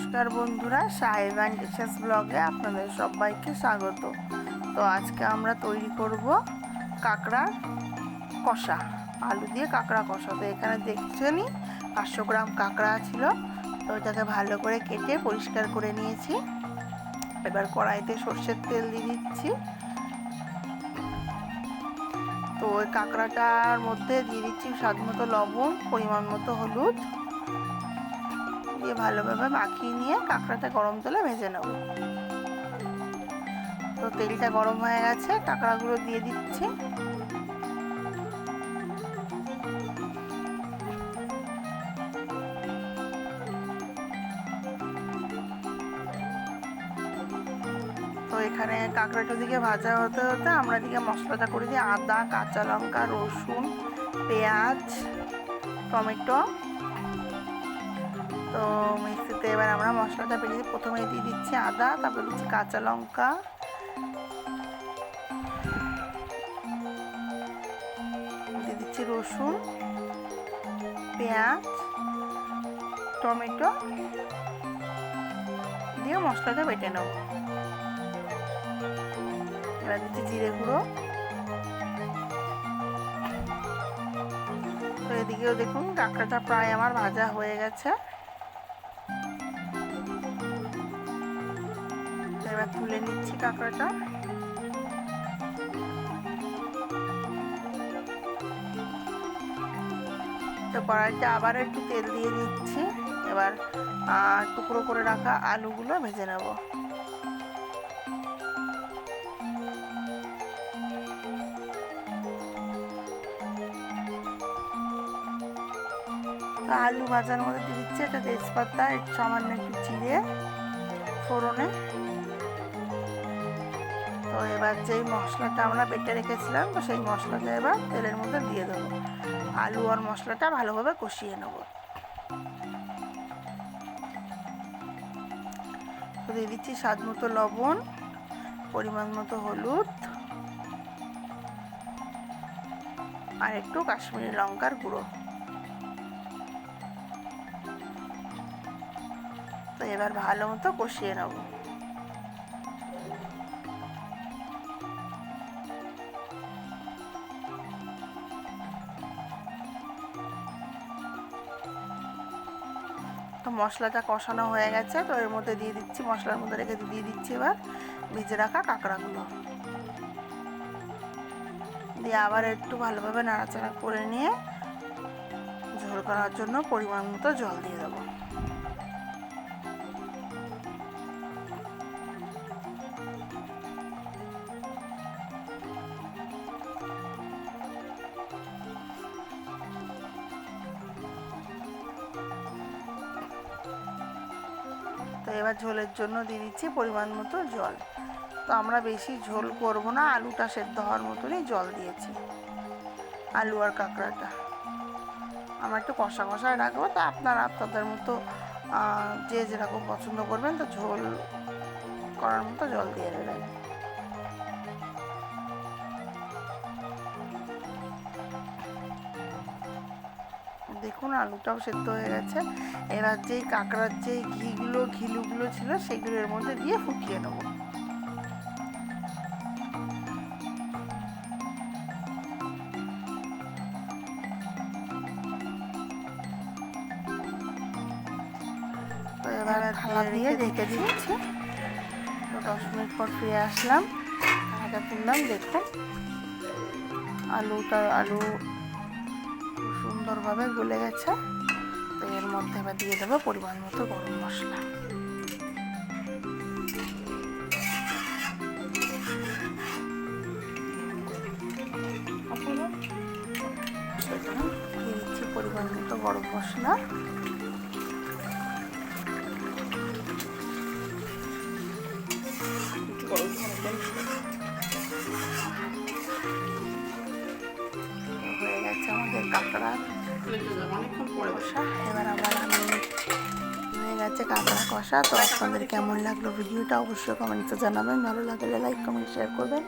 নমস্কার বন্ধুরা, সাহেব অ্যান্ড টিচার্স ব্লগে আপনাদের সবাইকে স্বাগত। তো আজকে আমরা তৈরি করব কাঁকড়ার কষা, আলু দিয়ে কাঁকড়া কষা। তো এখানে দেখছেনই 500 গ্রাম কাঁকড়া ছিল, তো ওটাকে ভালো করে কেটে পরিষ্কার করে নিয়েছি। এবার কড়াইতে সর্ষের তেল দিয়ে দিচ্ছি। তো ওই কাঁকড়াটার মধ্যে দিয়ে দিচ্ছি স্বাদ মতো লবণ, পরিমাণ মতো হলুদ দিয়ে ভালোভাবে মাখিয়ে নিয়ে কাঁকড়াটা গরম তেলে ভেজে নেব। তো তেলটা গরম হয়ে গেছে, কাঁকড়াগুলো দিয়ে দিচ্ছি। তো এখানে কাঁকড়াটা দিকে ভাজা হতে হতে আমরা দিকে মশলাটা করে দিই। আদা, কাঁচা লঙ্কা, রসুন, পেঁয়াজ, টমেটো। তো মিক্সিতে এবার আমরা মশলাটা বেরিয়ে প্রথমে দিয়ে দিচ্ছি আদা, তারপর দিচ্ছি কাঁচা লঙ্কা, দিয়ে দিচ্ছি রসুন, পেঁয়াজ, টমেটো দিয়ে মশলাটা বেটে নেব। এবার দিচ্ছি জিরে গুঁড়ো। তো এদিকেও দেখুন কাঁকড়াটা প্রায় আমার ভাজা হয়ে গেছে। এবার তুলে নিচ্ছি কাঁকড়াটা। তো কড়াইতে আবার একটু তেল দিয়ে দিচ্ছি। এবার টুকরো করে রাখা আলুগুলো ভেজে নেব। তো আলু ভাজার মধ্যে দিয়ে দিচ্ছি একটা তেজপাতা, সামান্য একটু জিরে ফোড়নে। তো এবার যেই মশলাটা আমরা বেটে রেখেছিলাম, তো সেই মশলাটা এবার তেলের মধ্যে দিয়ে দেবো। আলু আর মশলাটা ভালোভাবে কষিয়ে নেব। তো দিয়ে দিচ্ছি স্বাদ মতো লবণ, পরিমাণ মতো হলুদ আর একটু কাশ্মীরি লঙ্কার গুঁড়ো। তো এবার ভালো মতো কষিয়ে নেব। তো মশলাটা কষানো হয়ে গেছে। তো এর মধ্যে দিয়ে দিচ্ছি, মশলার মধ্যে রেখে দিয়ে দিচ্ছি এবার ভেজে রাখা কাঁকড়াগুলো দিয়ে আবার একটু ভালোভাবে নাড়াচাড়া করে নিয়ে ঝোল করার জন্য পরিমাণ মতো জল দিয়ে দেবো। তো এবার ঝোলের জন্য দিয়ে দিচ্ছি পরিমাণ মতো জল। তো আমরা বেশি ঝোল করব না, আলুটা সেদ্ধ হওয়ার মতনই জল দিয়েছি। আলু আর কাঁকড়াটা আমরা একটু কষা কষায় রাখবো। তো আপনারা আপনাদের মতো যে যেরকম পছন্দ করবেন তো ঝোল করার মতো জল দিয়ে দেবেন। দেখুন আলুটাও সেদ্ধ হয়ে গেছে। এবার যেই কাঁকড়ার যেই ঘিলুগুলো ছিল সেগুলো এর মধ্যে দিয়ে ফুটিয়ে নেব। তো এবার থালা দিয়ে ঢেকে দিচ্ছি। তো 10 মিনিট পর ফিরে আসলাম, ঢাকা তুললাম। দেখুন আলু খুব সুন্দরভাবে গলে গেছে। তো এর মধ্যে এবার দিয়ে দেবো পরিমাণ মতো গরম মশলা। দিয়ে দিচ্ছি পরিমাণ মতো গরম মশলা। হয়ে গেছে আমাদের কাঁকড়া কষা। এবার আমরা হয়ে গেছে কাঁকড়া কষা। তো আপনাদের কেমন লাগলো ভিডিওটা অবশ্যই কমেন্টসে জানাবেন। ভালো লাগলে লাইক, কমেন্ট, শেয়ার করবেন।